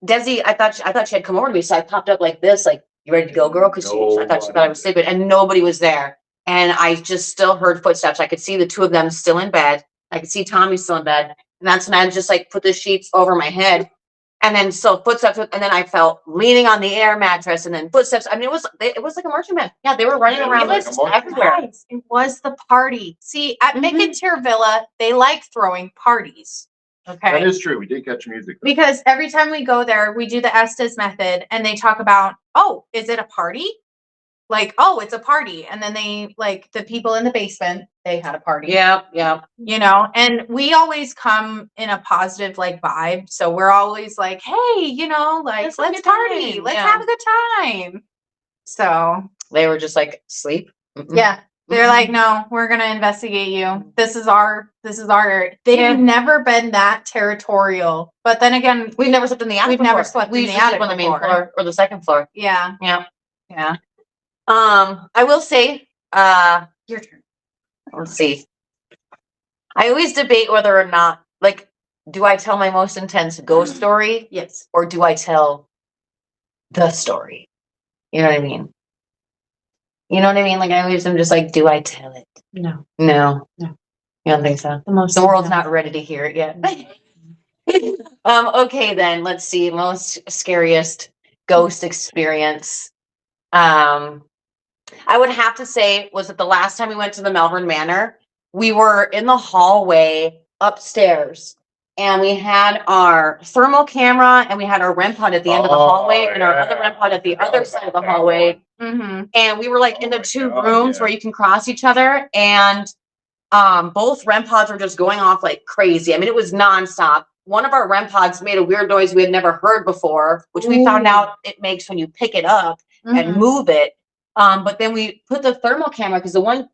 Desi, I thought she had come over to me, so I popped up like this, like, you ready to go, girl? Because I thought she thought I was sleeping, and nobody was there, and I just still heard footsteps. I could see the 2 of them still in bed. I could see Tommy still in bed, and that's when I just like put the sheets over my head. And then so footsteps, and then I felt leaning on the air mattress, and then footsteps. I mean, it was like a marching band. Yeah, they were running Yeah, it around was like a marching everywhere. Guys, it was the party. See, at Mhm. Micketeer Villa, they like throwing parties. That Okay. is true. We did catch music. Because every time we go there, we do the Estes method, and they talk about, oh, is it a party? Like, oh, it's a party. And then they, like, the people in the basement, they had a party. Yeah. And we always come in a positive like vibe. So we're always like, hey, like, Let's have a let's good party. time. Let's Yeah. have a good time. So They were just like sleep. Mm-mm. yeah. They're like, no, we're gonna investigate you. This is our area. They've Yeah. never been that territorial. But then again, We've never slept in the attic. We've never before. slept we in the usually sleep attic on the main before. floor or the second floor. yeah. Yeah. I will say, your turn. Let's see. I always debate whether or not, like, do I tell my most intense ghost story Yes. or do I tell the story? You know what I mean? You know what I mean? Like, I always am just like, do I tell it? No. No. No. You don't think so? The world's not ready to hear it yet. Okay, then let's see. Most scariest ghost experience. I would have to say was that the last time we went to the Melbourne Manor, we were in the hallway upstairs and we had our thermal camera and we had our REM pod at the end of the hallway and our other REM pod at the other side of the hallway. Mm-hmm. And we were like in the two God, rooms yeah. where you can cross each other, and both REM pods were just going off like crazy. I mean, it was nonstop. One of our REM pods made a weird noise we had never heard before, which we found out it makes when you pick it up and move it. But then we put the thermal camera because the one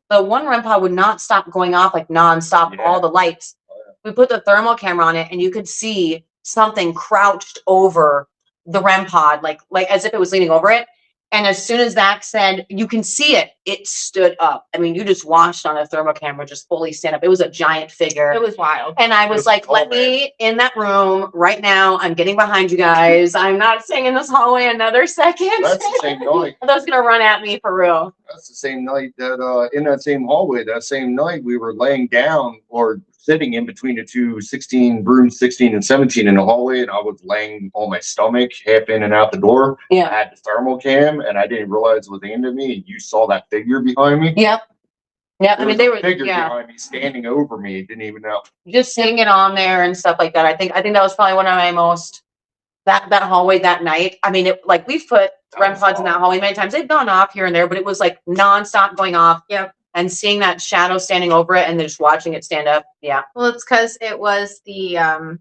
REM pod would not stop going off like nonstop, all the lights. We put the thermal camera on it and you could see something crouched over the REM pod, like as if it was leaning over it. And as soon as Zach said, you can see it, it stood up. I mean, you just watched on a thermal camera just fully stand up. It was a giant figure. It was wild. And I was like, let me in that room right now. I'm getting behind you guys. I'm not staying in this hallway another second. That's the same night. Those gonna run at me for real. That's the same night that in that same hallway, that same night we were laying down or sitting in between the two 16 rooms, 16 and 17 in the hallway, and I was laying on my stomach, half in and out the door. I Yeah. had the thermal cam, and I didn't realize it was aimed at me, and you saw that figure behind me. Yep. Yep. I There mean, was they a were figure behind me, standing over me. Didn't even know. just seeing it on there and stuff like that. I think that was probably one of my most that hallway that night. I mean, it like we've put REM pods in that hallway many times. They've gone off here and there, but it was like nonstop going off. Yep. And seeing that shadow standing over it and then just watching it stand up. Yeah. Well, it's because it was the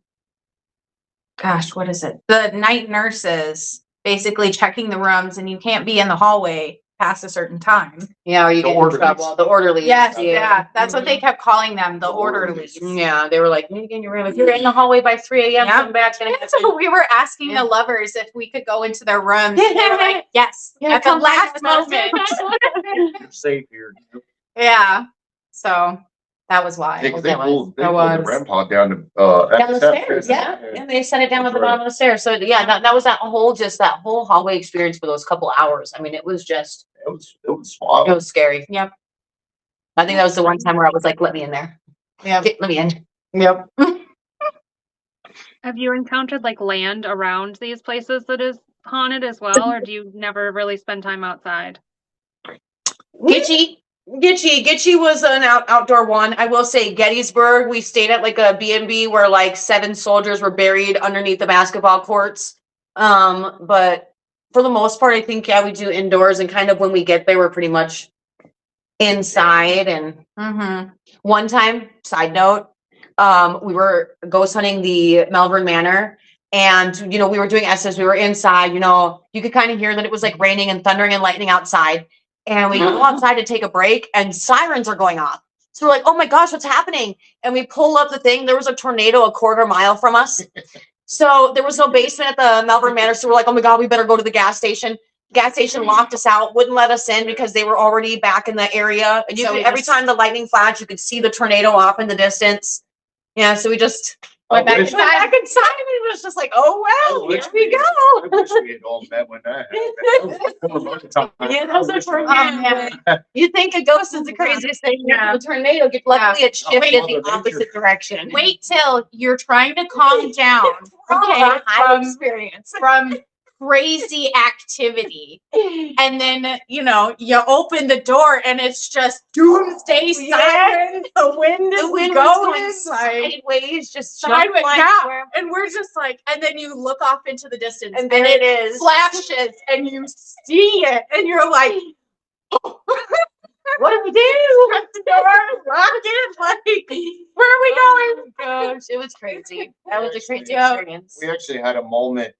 gosh, what is it? The night nurses basically checking the rooms, and you can't be in the hallway past a certain time. Yeah, or you The get in orderlies. trouble. The orderlies. Yes, Yeah. yeah. That's what they kept calling them, the The orderlies. Yeah, they were like, you need to get in your room. If you're in the hallway by 3 a.m., Yep. come back. Gonna happen. So we were asking Yeah. the lovers if we could go into their rooms. And they were like, yes. Yeah, At the come last back. moment. You're safe here. Yeah. So that was wild. They that pulled the was. REM pod down the Down the stairs, yeah. And they set it down at the bottom of the stairs. So yeah, that was that whole hallway experience for those couple hours. I mean, it was just, It was wild. it was scary. Yep. I think that was the one time where I was like, let me in there. Yep. Let me in. Yep. Have you encountered like land around these places that is haunted as well, or do you never really spend time outside? Gitchy was an outdoor one. I will say Gettysburg, we stayed at like a B&B where like 7 soldiers were buried underneath the basketball courts. But for the most part, I think, yeah, we do indoors, and kind of when we get there, we're pretty much inside. And one time, side note, we were ghost hunting the Melbourne Manor, and, you know, we were doing S's, we were inside, you know, you could kind of hear that it was like raining and thundering and lightning outside. And we go outside to take a break and sirens are going off. So we're like, oh my gosh, what's happening? And we pull up the thing. There was a tornado a quarter mile from us. So there was no basement at the Melbourne Manor. So we're like, oh my God, we better go to the gas station. Gas station locked us out, wouldn't let us in because they were already back in the area. And you could, every time the lightning flashed, you could see the tornado off in the distance. Yeah, so we just went back inside. And it was just like, oh well, here we go. I wish we had all met when that happened. Yeah, that was a tornado. You think a ghost is the craziest thing? Yeah. The tornado, luckily it shifted the opposite direction. Wait till you're trying to calm down. Okay. From crazy activity. And then, you know, you open the door and it's just doomsday siren. The wind is going sideways, just sideways. like Yeah. And we're just like, and then you look off into the distance and there it is. Flashes and you see it and you're like, what do we do? shut the door, lock it, like, where are we going? Oh, gosh, it was crazy. That was a crazy experience. We actually had a moment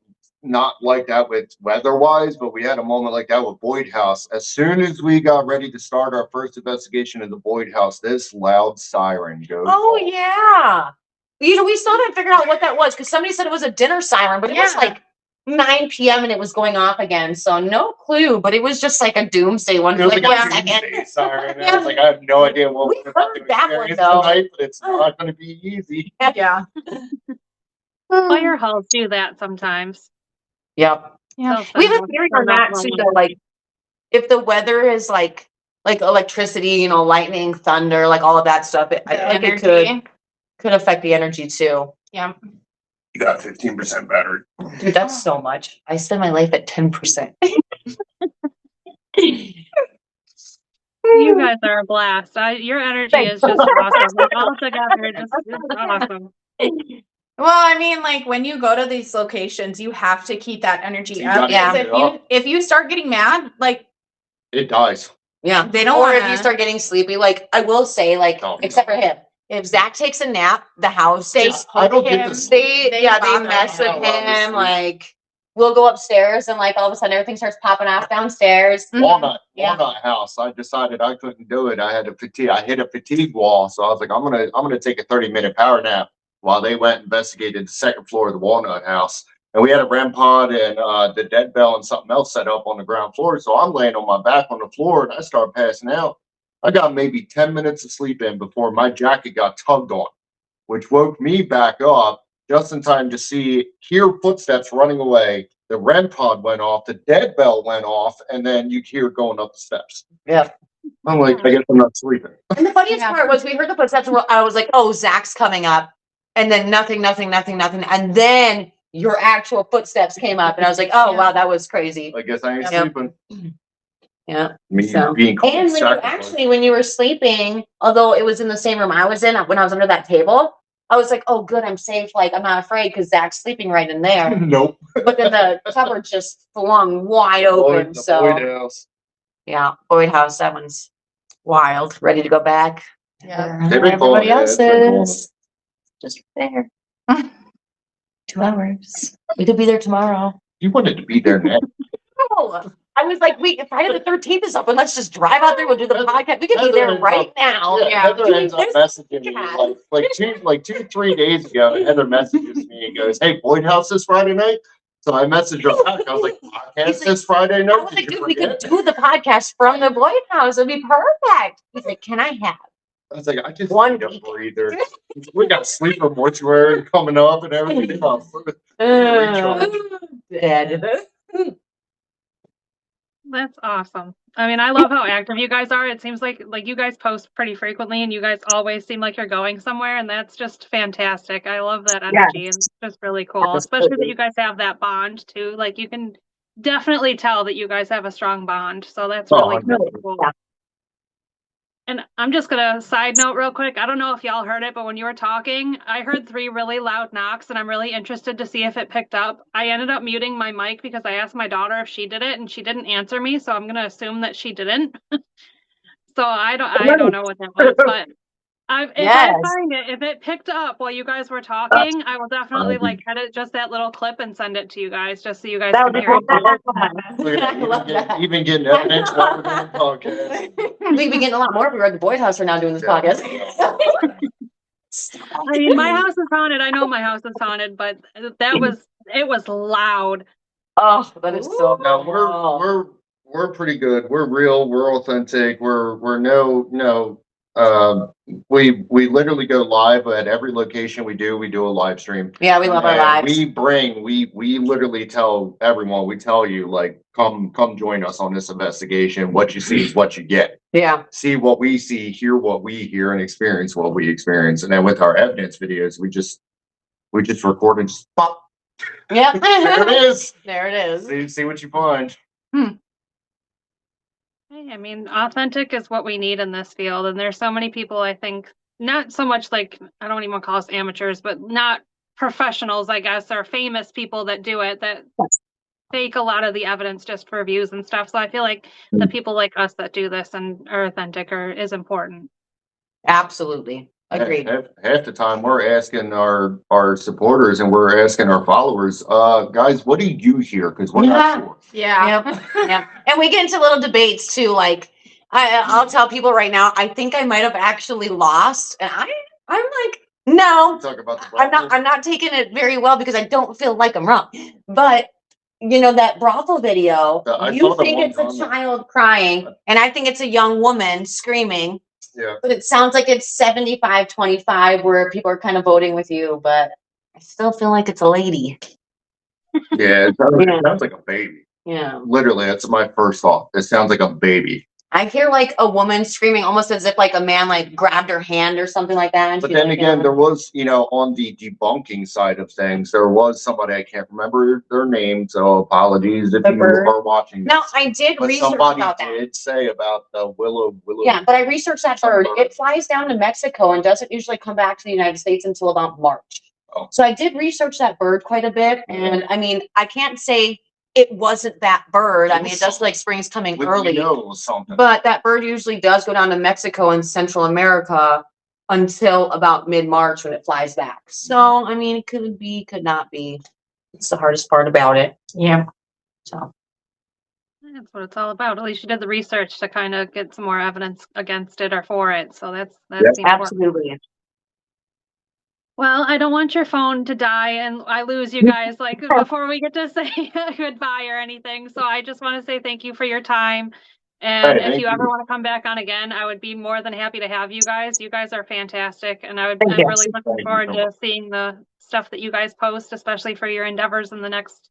not like that with weather-wise, but we had a moment like that with Boyd House. As soon as we got ready to start our first investigation of the Boyd House, this loud siren goes Oh off. yeah. We still didn't figure out what that was because somebody said it was a dinner siren, but it was like 9 p.m. and it was going off again. So no clue, but it was just like a doomsday one. It was Like like 1 a second. doomsday siren. I was like, I have no idea what We we're about heard to that one, experience though. tonight, but it's not going to be easy. Yeah. Fire halls do that sometimes. Yep. Yeah. They'll We send have a theory on them out that too, from though. Like if the weather is like electricity, you know, lightning, thunder, like all of that stuff, it could affect the energy too. Yeah. You got 15% battery. Dude, that's so much. I spend my life at 10%. You guys are a blast. Your energy is just awesome. Like all together, it's awesome. Well, I mean, like when you go to these locations, you have to keep that energy You up. gotta Because keep it up. if you start getting mad, like It dies. Yeah. they don't Or if wanna- you start getting sleepy, like I will say, like, Oh, except for him, if Zach takes a nap, the house they just I don't poke get him, this- they bother mess him. with Yeah, well, him. Like we'll go upstairs and like all of a sudden everything starts popping off downstairs. Mhm. Walnut House. I decided I couldn't do it. I hit a fatigue wall. So I was like, I'm gonna take a 30-minute power nap while they went and investigated the second floor of the Walnut House. And we had a REM pod and the dead bell and something else set up on the ground floor. So I'm laying on my back on the floor and I start passing out. I got maybe 10 minutes of sleep in before my jacket got tugged on, which woke me back up just in time to hear footsteps running away. The REM pod went off, the dead bell went off, and then you hear going up the steps. Yeah. I'm like, I guess I'm not sleeping. And the funniest part was we heard the footsteps and I was like, oh, Zach's coming up. And then nothing. And then your actual footsteps came up. And I was like, oh, wow, that was crazy. I guess I ain't Yep. sleeping. Yeah. Me So- being called And sacrifice. when you were sleeping, although it was in the same room I was in, when I was under that table, I was like, oh, good, I'm safe. Like, I'm not afraid because Zach's sleeping right in there. Nope. But then the cupboard just flung wide open. The So, Boyd House. yeah, Boyd House, that one's wild. Ready to go back. Yeah. Where They've been everybody calling it. else It's been calling is. Just there. 2 hours. We could be there tomorrow. You wanted to be there now. No, I was like, wait, if Friday the 13th is open, let's just drive out there. We'll do the podcast. We could be there right now. Heather doing ends up this messaging me podcast. like 2-3 days ago. Heather messages me and goes, "Hey, Boyd House this Friday night." So I messaged her back. I was like, "Podcast this Friday I night." was Did like, you dude, we could forget?" do the podcast from the Boyd House. It'd be perfect. He's like, can I have? I was like, I just One need a week. breather. We got sleeper mortuary coming up and everything. Dead. That's awesome. I mean, I love how active you guys are. It seems like you guys post pretty frequently and you guys always seem like you're going somewhere, and that's just fantastic. I love that energy and it's just really cool. Especially that you guys have that bond too. Like you can definitely tell that you guys have a strong bond. So that's really, really cool. Yeah. And I'm just gonna side note real quick. I don't know if y'all heard it, but when you were talking, I heard 3 really loud knocks, and I'm really interested to see if it picked up. I ended up muting my mic because I asked my daughter if she did it, and she didn't answer me, so I'm gonna assume that she didn't. So I don't know what that was, but if I find it, if it picked up while you guys were talking, I will definitely like edit just that little clip and send it to you guys, just so you guys can hear it. I love that. Even getting evidence while we're doing the podcast. We'd be getting a lot more if we were at the Boyd House for now doing this podcast. I mean, my house is haunted. I know my house is haunted, but it was loud. Oh, that is so No, cool. we're pretty good. We're real. We're authentic. We're no. We literally go live at every location we do a live stream. Yeah, we love our And lives. we literally tell everyone, we tell you, like, come join us on this investigation. What you see is what you get. Yeah. See what we see, hear what we hear, and experience what we experience. And then with our evidence videos, we just record and just pop. Yeah. There it is. There it is. See what you find. I mean, authentic is what we need in this field. And there's so many people, I think, not so much like, I don't even want to call us amateurs, but not professionals, I guess, or famous people that do it, that fake a lot of the evidence just for views and stuff. So I feel like the people like us that do this and are authentic is important. Absolutely. Agreed. Half the time we're asking our supporters and we're asking our followers, guys, what do you hear? Because we're not sure. Yeah. Yep. And we get into little debates too. Like I'll tell people right now, I think I might have actually lost. And I'm like, no, Talk about the I'm not taking it very well because I don't feel like I'm wrong. But you know, that brothel video, I you saw the think one it's a comment. child crying, and I think it's a young woman screaming. Yeah. But it sounds like it's 75-25 where people are kind of voting with you, but I still feel like it's a lady. Yeah, it sounds like a baby. Yeah. Literally, that's my first thought. It sounds like a baby. I hear like a woman screaming almost as if like a man like grabbed her hand or something like that. And But she's then like, again, there was, on the debunking side of things, there was somebody, I can't remember their name, so apologies if you are watching this. No, I did But research somebody about that. did say about the willow. Yeah, but I researched that bird. It flies down to Mexico and doesn't usually come back to the United States until about March. Oh. So I did research that bird quite a bit. And I mean, I can't say it wasn't that bird. I mean, it does feel like spring's coming early. We know it was something. But that bird usually does go down to Mexico and Central America until about mid-March when it flies back. So, I mean, it could be, could not be. It's the hardest part about it. Yeah. So. That's what it's all about. At least you did the research to kind of get some more evidence against it or for it. So that's Yes, absolutely. Well, I don't want your phone to die and I lose you guys like before we get to say goodbye or anything. So I just want to say thank you for your time. And if you ever want to come back on again, I would be more than happy to have you guys. You guys are fantastic. And I'm really looking forward to seeing the stuff that you guys post, especially for your endeavors in the next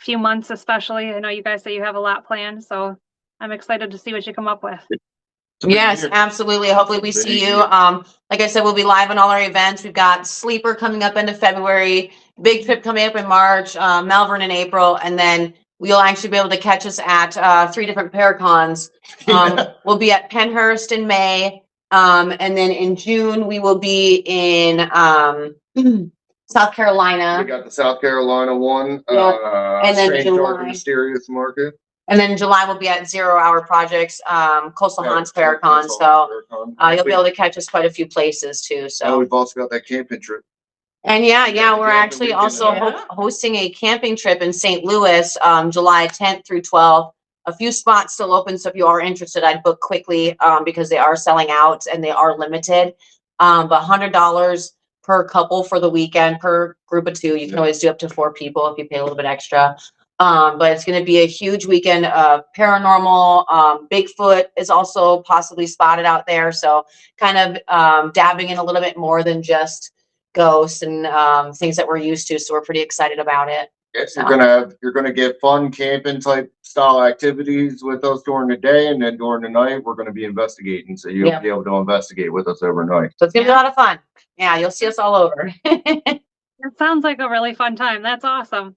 few months, especially. I know you guys say you have a lot planned, so I'm excited to see what you come up with. Yes, absolutely. Hopefully we see you. Like I said, we'll be live on all our events. We've got Sleeper coming up into February, Big Trip coming up in March, Malvern in April, and then we'll actually be able to catch us at 3 different Paracons. We'll be at Pennhurst in May, and then in June we will be in South Carolina. We got the South Carolina one. And then Strange, July. Dark, and Mysterious Market. And then in July we'll be at 0 Hour Projects, Coastal Hans Paracon. So you'll be able to catch us quite a few places too. And So we've also got that camping trip. and yeah, we're actually also hosting a camping trip in St. Louis, July 10th through 12th. A few spots still open, so if you are interested, I'd book quickly because they are selling out and they are limited. But $100 per couple for the weekend, per group of 2. You can always do up to 4 people if you pay a little bit extra. But it's going to be a huge weekend of paranormal. Bigfoot is also possibly spotted out there. So kind of dabbing in a little bit more than just ghosts and things that we're used to. So we're pretty excited about it. Yes, you're gonna get fun camping type style activities with us during the day, and then during the night we're gonna be investigating. So you'll be able to investigate with us overnight. So it's gonna be a lot of fun. Yeah, you'll see us all over. It sounds like a really fun time. That's awesome.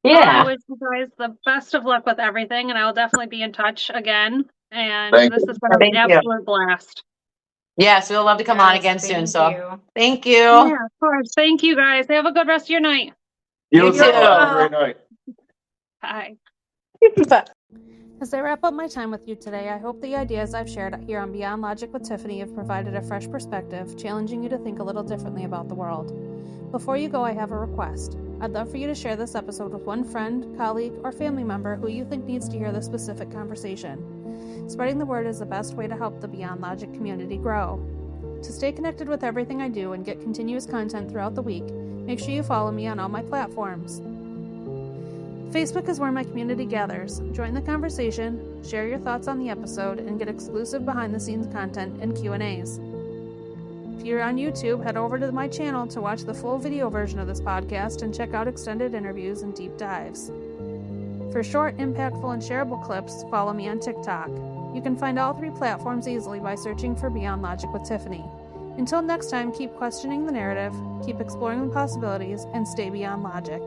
Yeah. Well, I wish you guys the best of luck with everything, and I will definitely be in touch again. And this has been an absolute blast. Yes, we'll love to come on again soon. So thank you. Yeah, of course. Thank you guys. Have a good rest of your night. You too. Have a great night. Bye. Bye. As I wrap up my time with you today, I hope the ideas I've shared here on Beyond Logic with Tiffany have provided a fresh perspective, challenging you to think a little differently about the world. Before you go, I have a request. I'd love for you to share this episode with one friend, colleague, or family member who you think needs to hear this specific conversation. Spreading the word is the best way to help the Beyond Logic community grow. To stay connected with everything I do and get continuous content throughout the week, make sure you follow me on all my platforms. Facebook is where my community gathers. Join the conversation, share your thoughts on the episode, and get exclusive behind-the-scenes content and Q&As. If you're on YouTube, head over to my channel to watch the full video version of this podcast and check out extended interviews and deep dives. For short, impactful, and shareable clips, follow me on TikTok. You can find all 3 platforms easily by searching for Beyond Logic with Tiffany. Until next time, keep questioning the narrative, keep exploring the possibilities, and stay beyond logic.